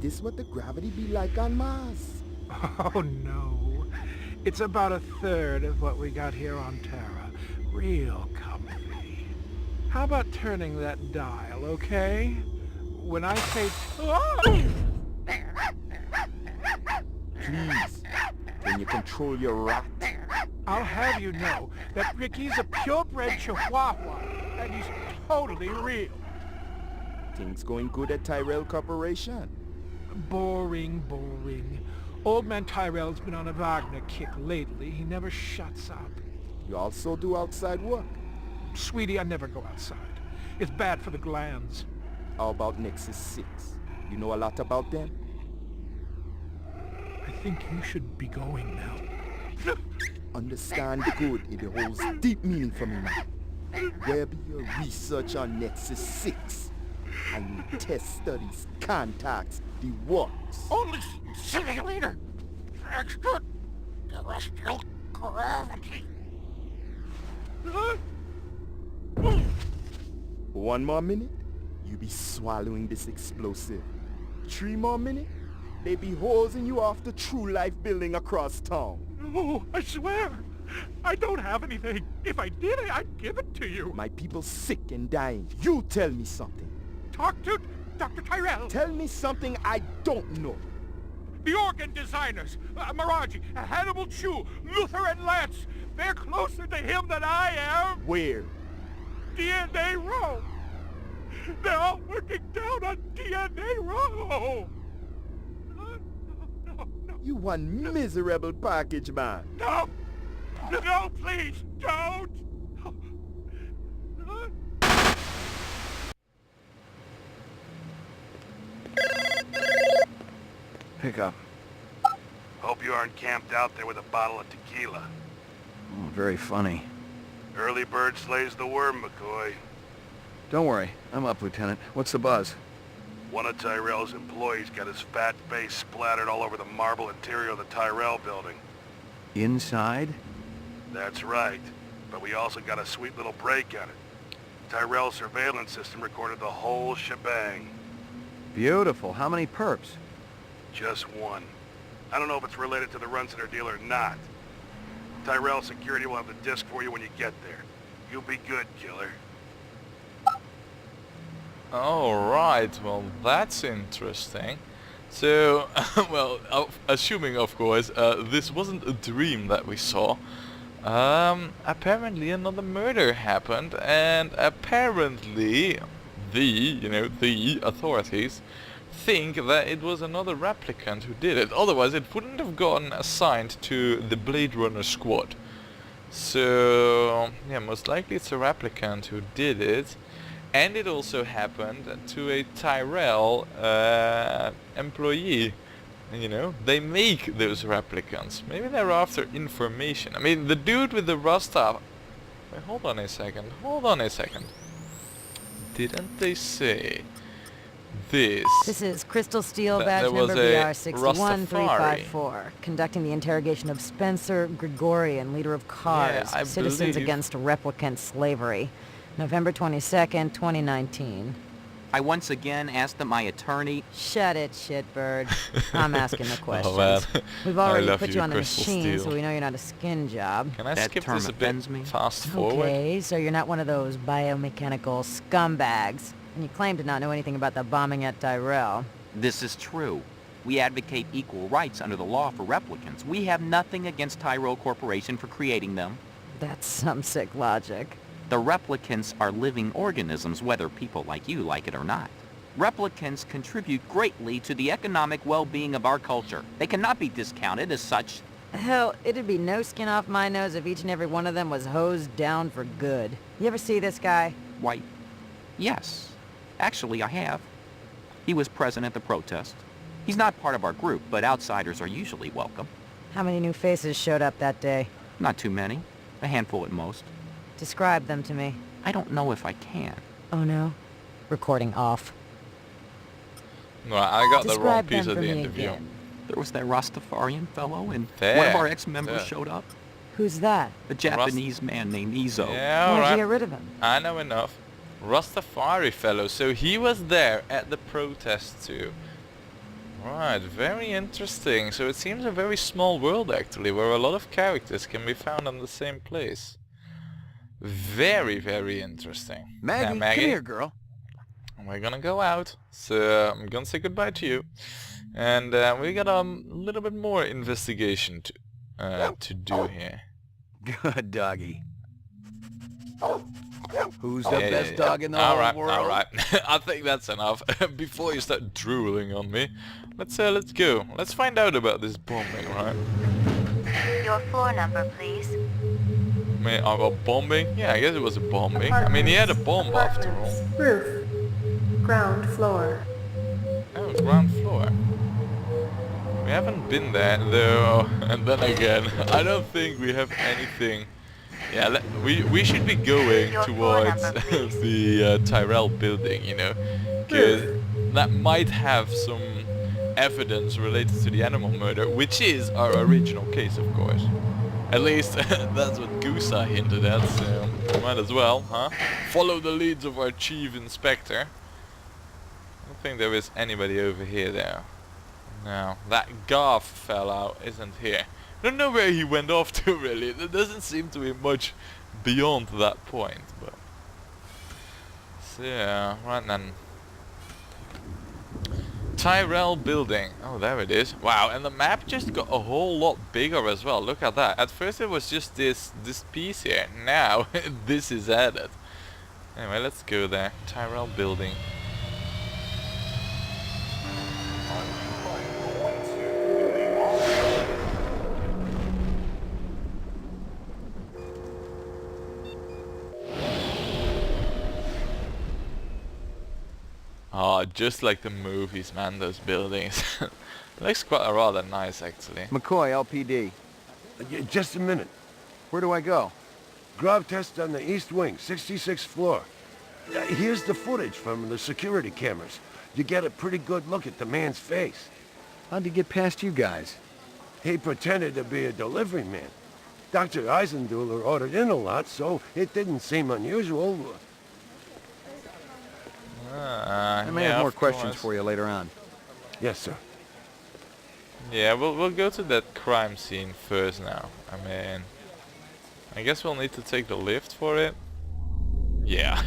this what the gravity be like on Mars? Oh, no. It's about a third of what we got here on Terra. Real comfy. How about turning that dial, okay? When I say... Please, can you control your rat? I'll have you know that Ricky's a purebred chihuahua, and he's totally real. Things going good at Tyrell Corporation? Boring, boring. Old man Tyrell's been on a Wagner kick lately. He never shuts up. You also do outside work? Sweetie, I never go outside. It's bad for the glands. How about Nexus 6? You know a lot about them? I think you should be going now. Understand good, it holds deep meaning for me now. Where be your research on Nexus 6? I need test studies, contacts, the works. Only simulator. Extraterrestrial gravity. One more minute, you be swallowing this explosive. 3 more minutes, they be hosing you off the True Life building across town. No, I swear. I don't have anything. If I did, I'd give it to you. My people sick and dying. You tell me something. Talk to Dr. Tyrell. Tell me something I don't know. The organ designers, Miraji, Hannibal Chu, Luther and Lance. They're closer to him than I am. Where? DNA Row. They're all working down on DNA Row. No. You one miserable package man. No! No, please, don't! Pick up. Hope you aren't camped out there with a bottle of tequila. Oh, very funny. Early bird slays the worm, McCoy. Don't worry. I'm up, Lieutenant. What's the buzz? One of Tyrell's employees got his fat face splattered all over the marble interior of the Tyrell building. Inside? That's right. But we also got a sweet little break on it. Tyrell's surveillance system recorded the whole shebang. Beautiful. How many perps? Just one. I don't know if it's related to the Runciter deal or not. Tyrell security will have the disc for you when you get there. You'll be good, killer. Alright, well that's interesting. So, well, assuming of course this wasn't a dream that we saw, apparently another murder happened, and apparently the authorities think that it was another replicant who did it. Otherwise it wouldn't have gotten assigned to the Blade Runner squad. So, yeah, most likely it's a replicant who did it. And it also happened to a Tyrell employee. You know, they make those replicants. Maybe they're after information. I mean, the dude with the Rasta... Wait, hold on a second. Didn't they say this? This is Crystal Steel That badge there was number a BR 61354, Rastafari. conducting the interrogation of Spencer Gregorian, leader of CARS, I Citizens believe- Against Replicant Slavery, November 22nd, 2019. I once again asked that my attorney... Shut it, shitbird. I'm asking the questions. Oh man, We've I already love put you, you on the Crystal machine, Steel. so we know you're not a skin job. Can I That skip term this a bit offends me. fast forward? Okay, so you're not one of those biomechanical scumbags, and you claim to not know anything about the bombing at Tyrell. This is true. We advocate equal rights under the law for replicants. We have nothing against Tyrell Corporation for creating them. That's some sick logic. The replicants are living organisms, whether people like you like it or not. Replicants contribute greatly to the economic well-being of our culture. They cannot be discounted as such. Hell, it'd be no skin off my nose if each and every one of them was hosed down for good. You ever see this guy? Why, yes. Actually, I have. He was present at the protest. He's not part of our group, but outsiders are usually welcome. How many new faces showed up that day? Not too many. A handful at most. Describe them to me. I don't know if I can. Oh no? Recording off. No, I got the wrong Describe piece them of for the me interview. again. There was that Rastafarian fellow, and There. one of our ex-members There. showed up. Who's that? A Japanese man named Izo. Yeah, Why'd you alright. get rid of him? I know enough. Rastafari fellow, so he was there at the protest too. Right, very interesting. So it seems a very small world actually, where a lot of characters can be found in the same place. Very, very interesting. Maggie, Now, Maggie, come here, girl. we're gonna go out, so I'm gonna say goodbye to you. And we got a little bit more investigation to do here. Good doggy. Who's the best dog in the whole world? Alright, I think that's enough. Before you start drooling on me, let's go. Let's find out about this bombing, right? Your floor number, please. I mean, a bombing? Yeah, I guess it was a bombing. I mean, he had a bomb after all. Roof. Ground floor. Oh, ground floor. We haven't been there though, and then again, I don't think we have anything. Yeah, we should be going towards the Tyrell building, you know, because that might have some evidence related to the animal murder, which is our original case, of course. At least that's what Gusa hinted at, so might as well, huh? Follow the leads of our chief inspector. I don't think there is anybody over here though. No, that Garth fellow isn't here. I don't know where he went off to really. There doesn't seem to be much beyond that point, but so yeah, right then. Tyrell building. Oh, there it is. Wow, and the map just got a whole lot bigger as well. Look at that. At first it was just this piece here. Now this is added. Anyway, let's go there. Tyrell building. Oh, just like the movies, man, those buildings. Looks quite rather nice, actually. McCoy, LPD. Just a minute. Where do I go? Grav test on the east wing, 66th floor. Here's the footage from the security cameras. You get a pretty good look at the man's face. How'd he get past you guys? He pretended to be a delivery man. Dr. Eisenduller ordered in a lot, so it didn't seem unusual. I may have more questions for you later on. Yes, sir. Yeah, we'll go to that crime scene first now. I mean, I guess we'll need to take the lift for it. Yeah,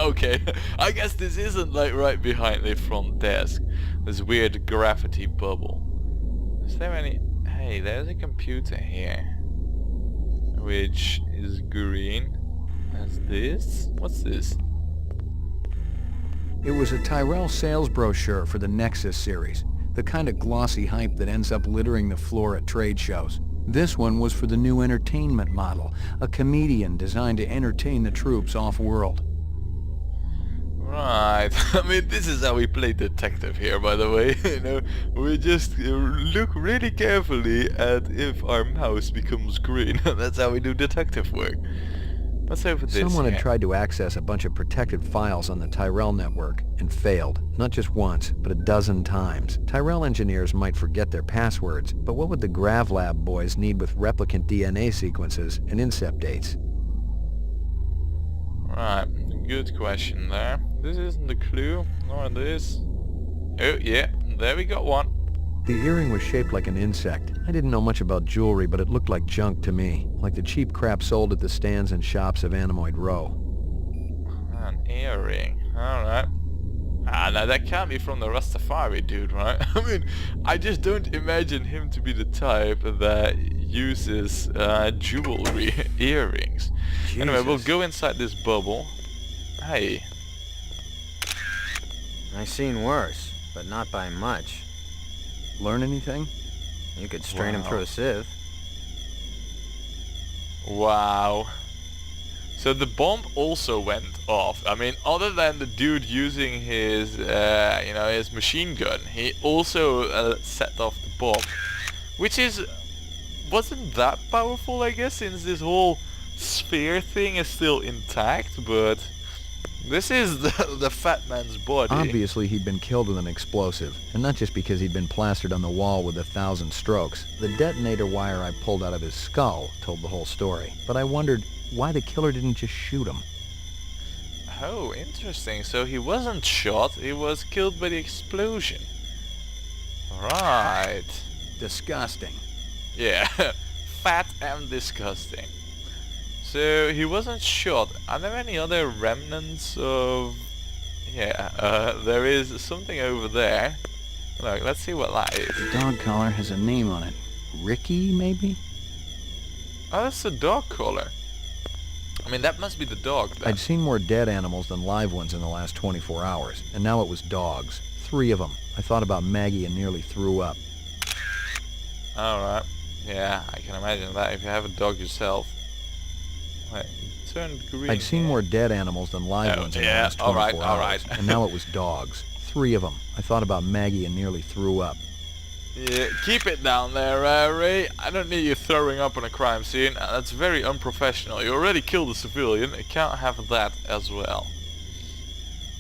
okay. I guess this isn't like right behind the front desk. This weird gravity bubble. Is there any... Hey, there's a computer here. Which is green. As this? What's this? It was a Tyrell sales brochure for the Nexus series, the kind of glossy hype that ends up littering the floor at trade shows. This one was for the new entertainment model, a comedian designed to entertain the troops off-world. Right, I mean, this is how we play detective here, by the way. You know, we just look really carefully at if our mouse becomes green. That's how we do detective work. What's over this? Someone had tried to access a bunch of protected files on the Tyrell network and failed, not just once, but a dozen times. Tyrell engineers might forget their passwords, but what would the GravLab boys need with replicant DNA sequences and incept dates? Right, good question there. This isn't a clue, nor this. Oh yeah, there we got one. The earring was shaped like an insect. I didn't know much about jewelry, but it looked like junk to me, like the cheap crap sold at the stands and shops of Animoid Row. An earring, alright. Ah, now that can't be from the Rastafari dude, right? I mean, I just don't imagine him to be the type that uses jewelry earrings. Jesus. Anyway, we'll go inside this bubble. Hey. I seen worse, but not by much. Learn anything? You could strain him through a sieve. Wow. So the bomb also went off. I mean, other than the dude using his, his machine gun, he also set off the bomb, which wasn't that powerful, I guess, since this whole sphere thing is still intact. But this is the fat man's body. Obviously, he'd been killed with an explosive, and not just because he'd been plastered on the wall with 1,000 strokes. The detonator wire I pulled out of his skull told the whole story, but I wondered why the killer didn't just shoot him. Oh, interesting. So he wasn't shot, he was killed by the explosion. Right. Disgusting. Yeah. Fat and disgusting. So he wasn't shot. Are there any other remnants of... Yeah, there is something over there. Look, let's see what that is. The dog collar has a name on it. Ricky, maybe? Oh, that's the dog collar. I mean, that must be the dog then. I'd seen more dead animals than live ones in the last 24 hours, and now it was dogs. 3 of them. I thought about Maggie and nearly threw up. Alright. Yeah, I can imagine that if you have a dog yourself. Wait, it turned green. I'd seen more dead animals than live ones in the last 24 hours, and now it was dogs. 3 of them. I thought about Maggie and nearly threw up. Yeah, keep it down there, Ray. I don't need you throwing up on a crime scene. That's very unprofessional. You already killed a civilian. You can't have that as well.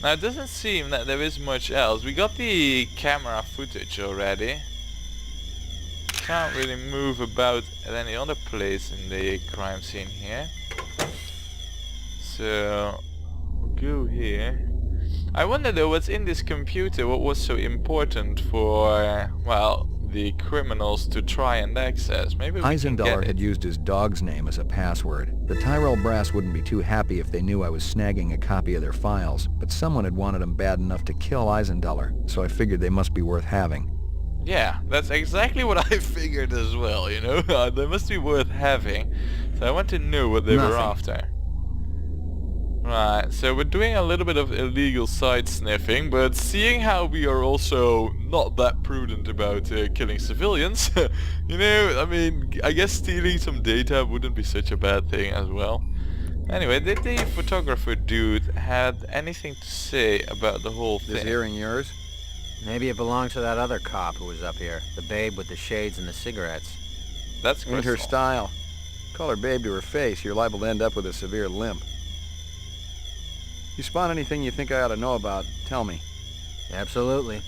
Now, it doesn't seem that there is much else. We got the camera footage already. Can't really move about at any other place in the crime scene here. So, we'll go here. I wonder though what's in this computer, what was so important for, well, the criminals to try and access. Maybe we Eisenduller had used his dog's name as a password. The Tyrell brass wouldn't be too happy if they knew I was snagging a copy of their files, but someone had wanted them bad enough to kill Eisenduller, so I figured they must be worth having. Yeah, that's exactly what I figured as well, you know? They must be worth having, so I want to know what they were after. Right, so we're doing a little bit of illegal side sniffing, but seeing how we are also not that prudent about killing civilians, you know, I mean, I guess stealing some data wouldn't be such a bad thing as well. Anyway, did the photographer dude had anything to say about the whole thing? This earring yours? Maybe it belonged to that other cop who was up here. The babe with the shades and the cigarettes. That's Ain't her style. Call her babe to her face, you're liable to end up with a severe limp. You spot anything you think I ought to know about, tell me. Absolutely.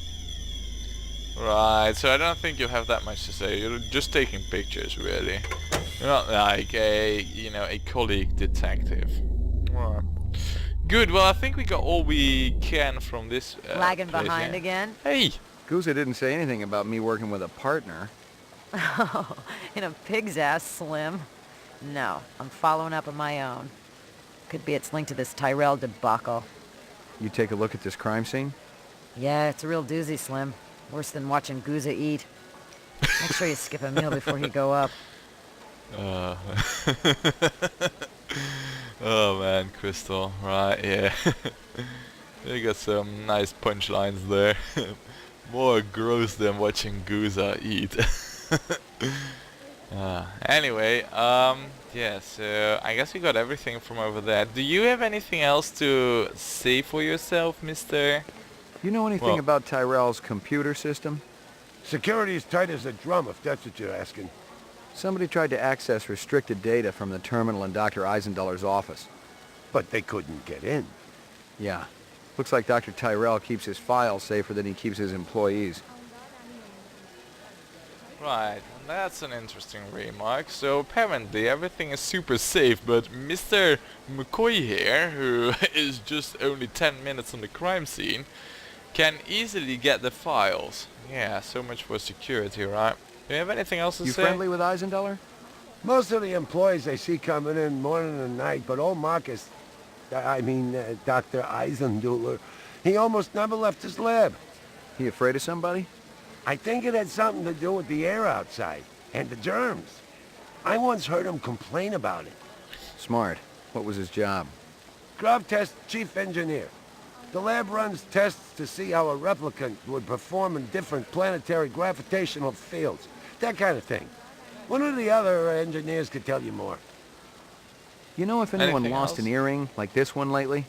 Right, so I don't think you'll have that much to say. You're just taking pictures, really. You're not like a, you know, a colleague detective. Right. Good, well I think we got all we can from this Lagging place behind here. again? Hey! Guza didn't say anything about me working with a partner. Oh, in a pig's ass, Slim. No, I'm following up on my own. Could be it's linked to this Tyrell debacle. You take a look at this crime scene? Yeah, it's a real doozy, Slim. Worse than watching Guza eat. Make sure you skip a meal before you go up. Oh man, Crystal, right, yeah. You got some nice punchlines there. More gross than watching Guza eat. Anyway, yeah, so I guess we got everything from over there. Do you have anything else to say for yourself, mister? You know anything about Tyrell's computer system? Security is tight as a drum, if that's what you're asking. Somebody tried to access restricted data from the terminal in Dr. Eisenduller's office. But they couldn't get in. Yeah. Looks like Dr. Tyrell keeps his files safer than he keeps his employees. Right, that's an interesting remark. So apparently everything is super safe, but Mr. McCoy here, who is just only 10 minutes on the crime scene, can easily get the files. Yeah, so much for security, right? Do you have anything else to say? You friendly with Eisenduller? Most of the employees I see coming in morning and night, but old Marcus, Dr. Eisenduller, he almost never left his lab. He afraid of somebody? I think it had something to do with the air outside, and the germs. I once heard him complain about it. Smart. What was his job? Grub test chief engineer. The lab runs tests to see how a replicant would perform in different planetary gravitational fields. That kind of thing. One of the other engineers could tell you more. You know if anyone Anything lost else? an earring like this one lately?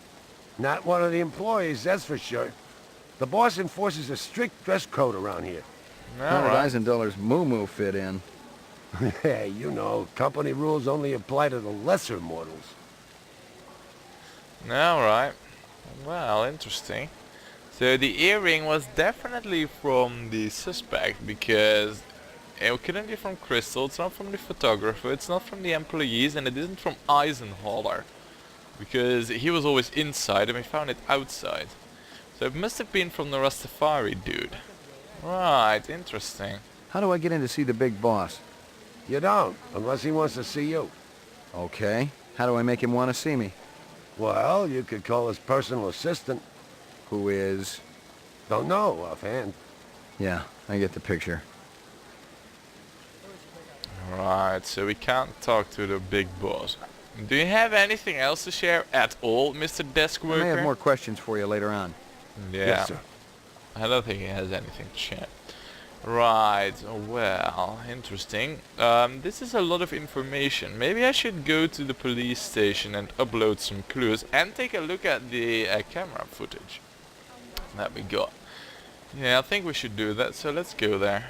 Not one of the employees, that's for sure. The boss enforces a strict dress code around here. How did Eisenduller's moo-moo fit in? Hey, you know, company rules only apply to the lesser mortals. Alright. Well, interesting. So the earring was definitely from the suspect because it couldn't be from Crystal, it's not from the photographer, it's not from the employees, and it isn't from Eisenduller because he was always inside and we found it outside. So it must have been from the Rastafari dude. Right, interesting. How do I get in to see the big boss? You don't, unless he wants to see you. Okay. How do I make him want to see me? Well, you could call his personal assistant. Who is? Don't know offhand. Yeah, I get the picture. Right, so we can't talk to the big boss. Do you have anything else to share at all, Mr. Desk I Worker? may have more questions for you later on. Yeah. Yes, sir. I don't think he has anything to share. Right, well, interesting. This is a lot of information. Maybe I should go to the police station and upload some clues and take a look at the camera footage that we got. Yeah, I think we should do that, so let's go there.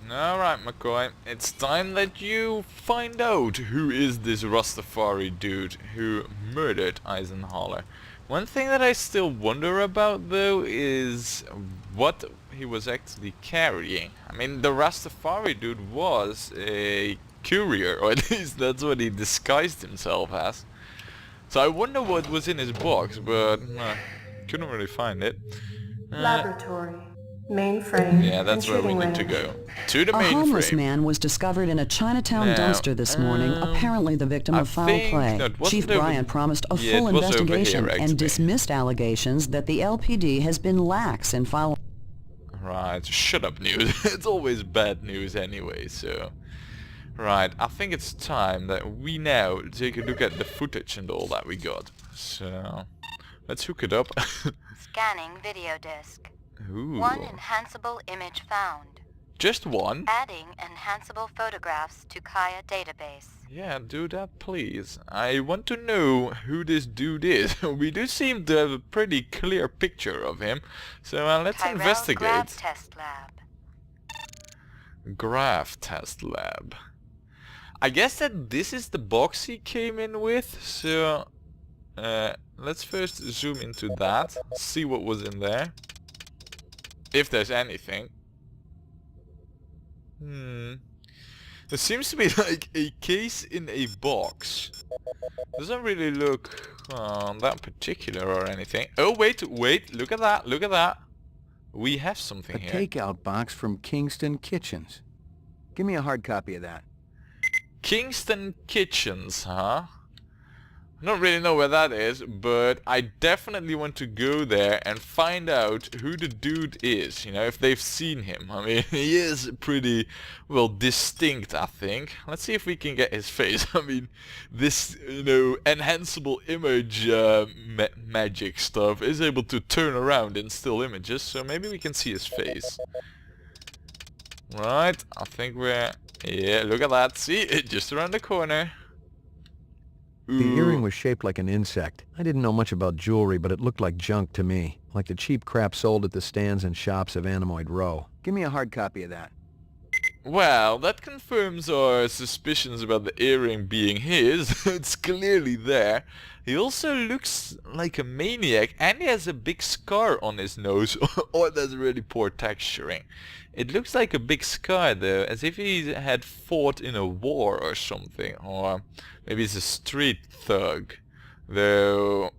Alright, McCoy, it's time that you find out who is this Rastafari dude who murdered Eisenduller. One thing that I still wonder about though is what he was actually carrying. I mean, the Rastafari dude was a courier, or at least that's what he disguised himself as. So I wonder what was in his box, but couldn't really find it. Laboratory. Mainframe. Yeah, that's where we need to go. To the mainframe. A homeless man was discovered in a Chinatown dumpster this morning, apparently the victim of foul play. Chief Bryant promised a full investigation and dismissed allegations that the LPD has been lax in following. Right, shut up news. It's always bad news anyway, so... Right, I think it's time that we now take a look at the footage and all that we got. So, let's hook it up. Scanning video disk. Ooh. One enhanceable image found. Just one? Adding enhanceable photographs to Kaya database. Yeah, do that please. I want to know who this dude is. We do seem to have a pretty clear picture of him. So let's Tyrell investigate. Graph Test Lab. Graph Test Lab. I guess that this is the box he came in with. So let's first zoom into that. See what was in there. If there's anything. There seems to be like a case in a box. Doesn't really look that particular or anything. Oh wait, look at that, look at that. We have something here. A takeout box from Kingston Kitchens. Give me a hard copy of that. Kingston Kitchens, huh? I don't really know where that is, but I definitely want to go there and find out who the dude is, you know, if they've seen him. I mean, he is pretty, well, distinct, I think. Let's see if we can get his face. I mean, this, you know, enhanceable image magic stuff is able to turn around in still images, so maybe we can see his face. Right, I think we're... Yeah, look at that. See, it's just around the corner. The earring was shaped like an insect. I didn't know much about jewelry, but it looked like junk to me. Like the cheap crap sold at the stands and shops of Animoid Row. Give me a hard copy of that. Well, that confirms our suspicions about the earring being his. It's clearly there. He also looks like a maniac, and he has a big scar on his nose. Or that's really poor texturing. It looks like a big scar though, as if he had fought in a war or something. Or maybe he's a street thug. Though,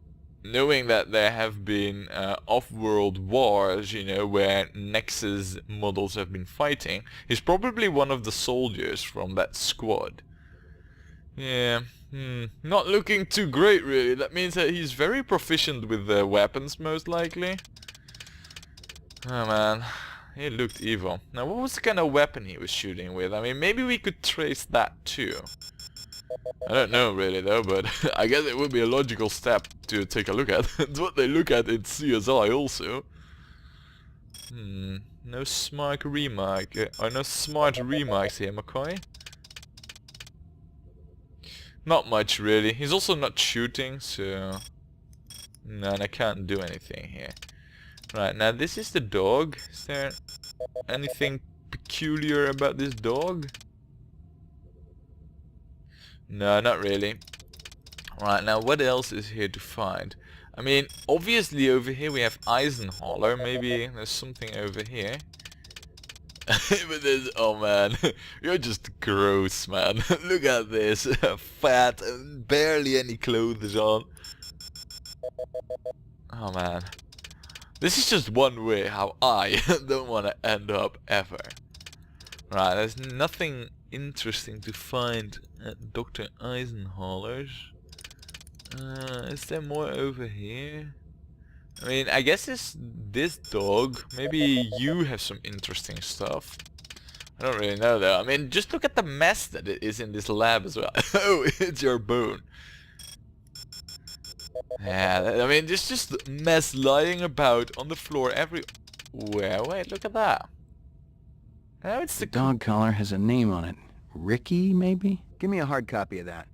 knowing that there have been off-world wars, you know, where Nexus models have been fighting, he's probably one of the soldiers from that squad. Yeah, not looking too great really. That means that he's very proficient with weapons, most likely. Oh man, he looked evil. Now what was the kind of weapon he was shooting with? I mean, maybe we could trace that too. I don't know really though, but I guess it would be a logical step to take a look at. It's what they look at in CSI also. No smart remark, or no smart remarks here, McCoy. Not much really. He's also not shooting, so... No, and I can't do anything here. Right, now this is the dog. Is there anything peculiar about this dog? No, not really. Right, now what else is here to find? I mean, obviously over here we have Eisenduller. Maybe there's something over here. But there's... Oh man, you're just gross, man. Look at this. Fat and barely any clothes on. Oh man. This is just one way how I don't want to end up ever. Right, there's nothing interesting to find at Dr. Eisenhuller's. Is there more over here? I mean, I guess it's this dog. Maybe you have some interesting stuff. I don't really know though. I mean, just look at the mess that it is in this lab as well. Oh, it's your bone. Yeah, I mean, there's just mess lying about on the floor everywhere. Wait, look at that. Oh, it's the dog collar has a name on it. Ricky, maybe? Give me a hard copy of that.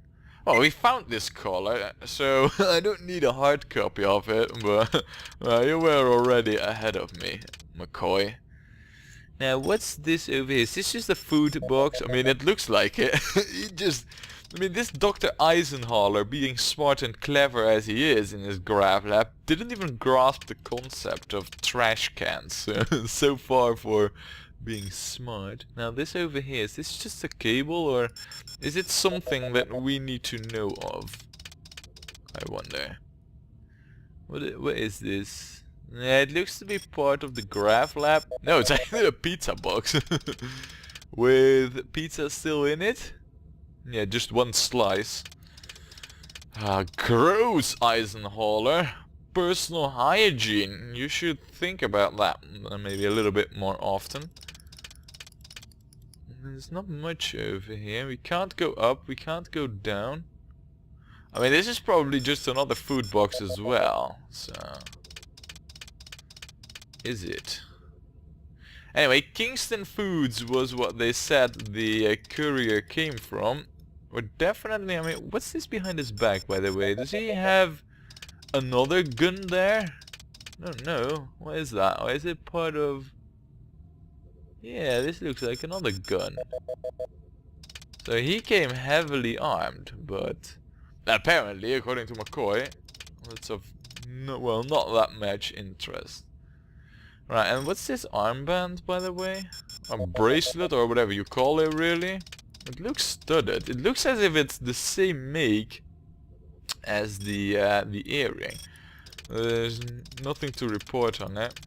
Well, we found this collar, so I don't need a hard copy of it, but you were already ahead of me, McCoy. Now, what's this over here? Is this just a food box? I mean, it looks like it. I mean, this Dr. Eisenhower, being smart and clever as he is in his grav lab, didn't even grasp the concept of trash cans. So far for being smart. Now, this over here, is this just a cable, or is it something that we need to know of? I wonder. What is this? Yeah, it looks to be part of the grav lab. No, it's actually a pizza box. With pizza still in it. Yeah, just one slice. Gross, Eisenhower. Personal hygiene. You should think about that maybe a little bit more often. There's not much over here. We can't go up, we can't go down. I mean, this is probably just another food box as well, so... Is it? Anyway, Kingston Foods was what they said the courier came from. Or definitely, I mean, what's this behind his back, by the way? Does he have another gun there? I don't know. What is that? Or is it part of... Yeah, this looks like another gun. So he came heavily armed, but apparently, according to McCoy, that's of well, not that much interest. Right, and what's this armband, by the way? A bracelet or whatever you call it, really? It looks studded. It looks as if it's the same make as the earring. There's nothing to report on it.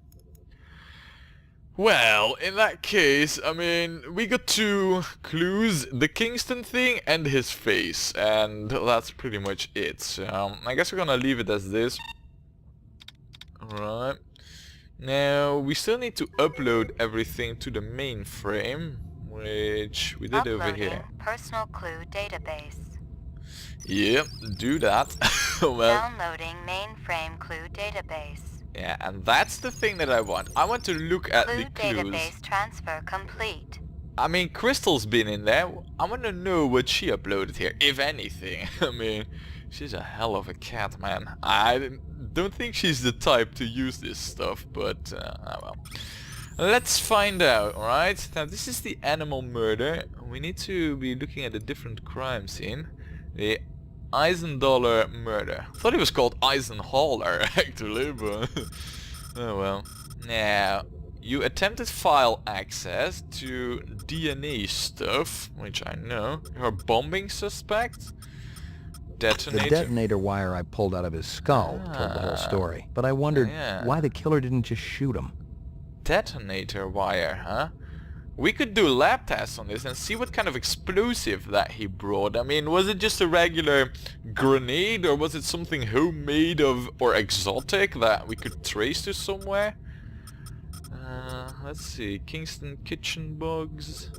Well, in that case, I mean, we got two clues, the Kingston thing and his face, and that's pretty much it. So, I guess we're gonna leave it as this. Alright. Now, we still need to upload everything to the mainframe, which we did over here. Personal clue database. Yep, do that. Well, downloading mainframe clue database. Yeah, and that's the thing that I want. I want to look at the clues. Database transfer complete. I mean, Crystal's been in there. I want to know what she uploaded here, if anything. I mean, she's a hell of a cat, man. I don't think she's the type to use this stuff, but, well. Let's find out, alright? Now, this is the animal murder. We need to be looking at a different crime scene. The Eisenduller murder. I thought it was called Eisenhower, actually, but... oh well. Now, you attempted file access to DNA stuff, which I know. You're a bombing suspect? Detonator. The detonator wire I pulled out of his skull told the whole story. But I wondered why the killer didn't just shoot him. Detonator wire, huh? We could do lab tests on this and see what kind of explosive that he brought. I mean, was it just a regular grenade, or was it something homemade or exotic that we could trace to somewhere? Let's see. Kingston kitchen bugs.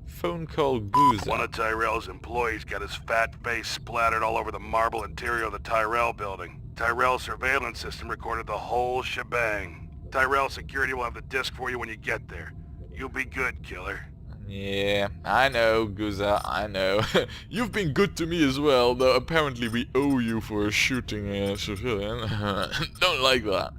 Phone call Boozer. One of Tyrell's employees got his fat face splattered all over the marble interior of the Tyrell building. Tyrell's surveillance system recorded the whole shebang. Tyrell security will have the disc for you when you get there. You'll be good, killer. Yeah, I know, Guza, I know. You've been good to me as well, though apparently we owe you for shooting a civilian. Don't like that.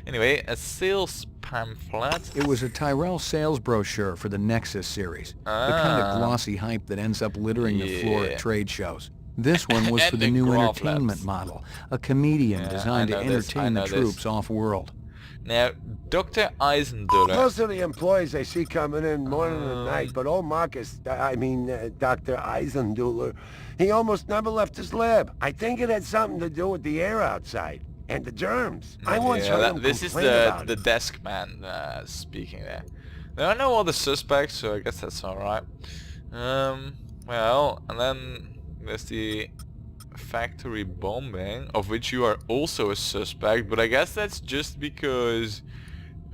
Anyway, a sales pamphlet. It was a Tyrell sales brochure for the Nexus series. The kind of glossy hype that ends up littering the floor at trade shows. This one was for the new entertainment model. A comedian designed to entertain the troops off-world. Now, Dr. Eisenduller. Most of the employees I see coming in morning and night, but old Marcus, Dr. Eisenduller, he almost never left his lab. I think it had something to do with the air outside and the germs. I once heard him this is complain about the it. desk man speaking there. Now I know all the suspects, so I guess that's alright. Well, and then there's the factory bombing, of which you are also a suspect, but I guess that's just because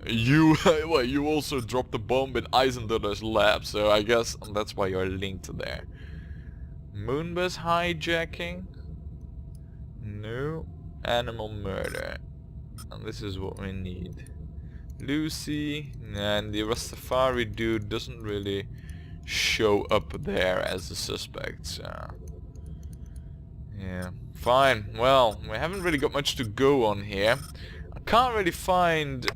you well, you also dropped the bomb in Eisenduller's lab, so I guess that's why you're linked there. Moonbus hijacking? No. Animal murder. And this is what we need. Lucy, and the Rastafari dude doesn't really show up there as a suspect, so yeah, fine. Well, we haven't really got much to go on here. I can't really find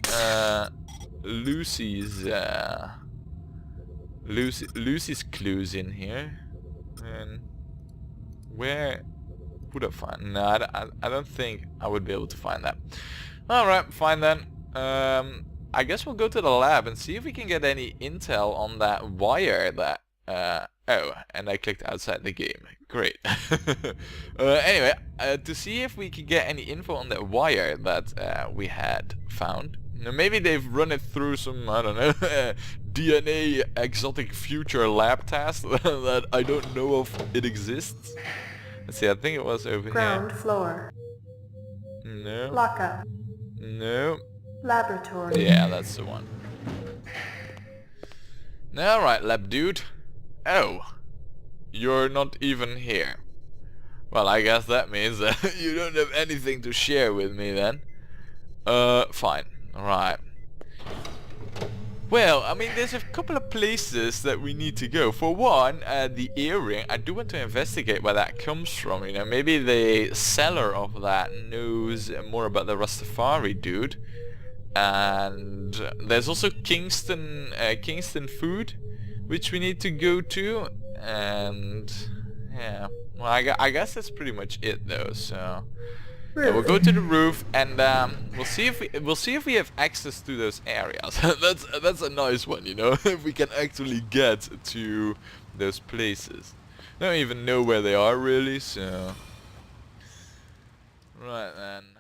Lucy's clues in here. And where would I find? No, I don't think I would be able to find that. Alright, fine then. I guess we'll go to the lab and see if we can get any intel on that wire that oh, and I clicked outside the game. Great. Anyway, to see if we can get any info on that wire that we had found. Now, maybe they've run it through some, I don't know, DNA exotic future lab test that I don't know of it exists. Let's see, I think it was over Ground here. floor. No. Lockup. No. Laboratory. Yeah, that's the one. Alright, lab dude. Oh. You're not even here. Well, I guess that means that you don't have anything to share with me then. Fine. Alright. Well, I mean, there's a couple of places that we need to go. For one, the earring. I do want to investigate where that comes from. You know, maybe the seller of that knows more about the Rastafari dude. And there's also Kingston food, which we need to go to. And yeah, well, I guess that's pretty much it though. So yeah, we'll go to the roof and we'll see if we have access to those areas. that's a nice one, you know, if we can actually get to those places. I don't even know where they are really, so right then.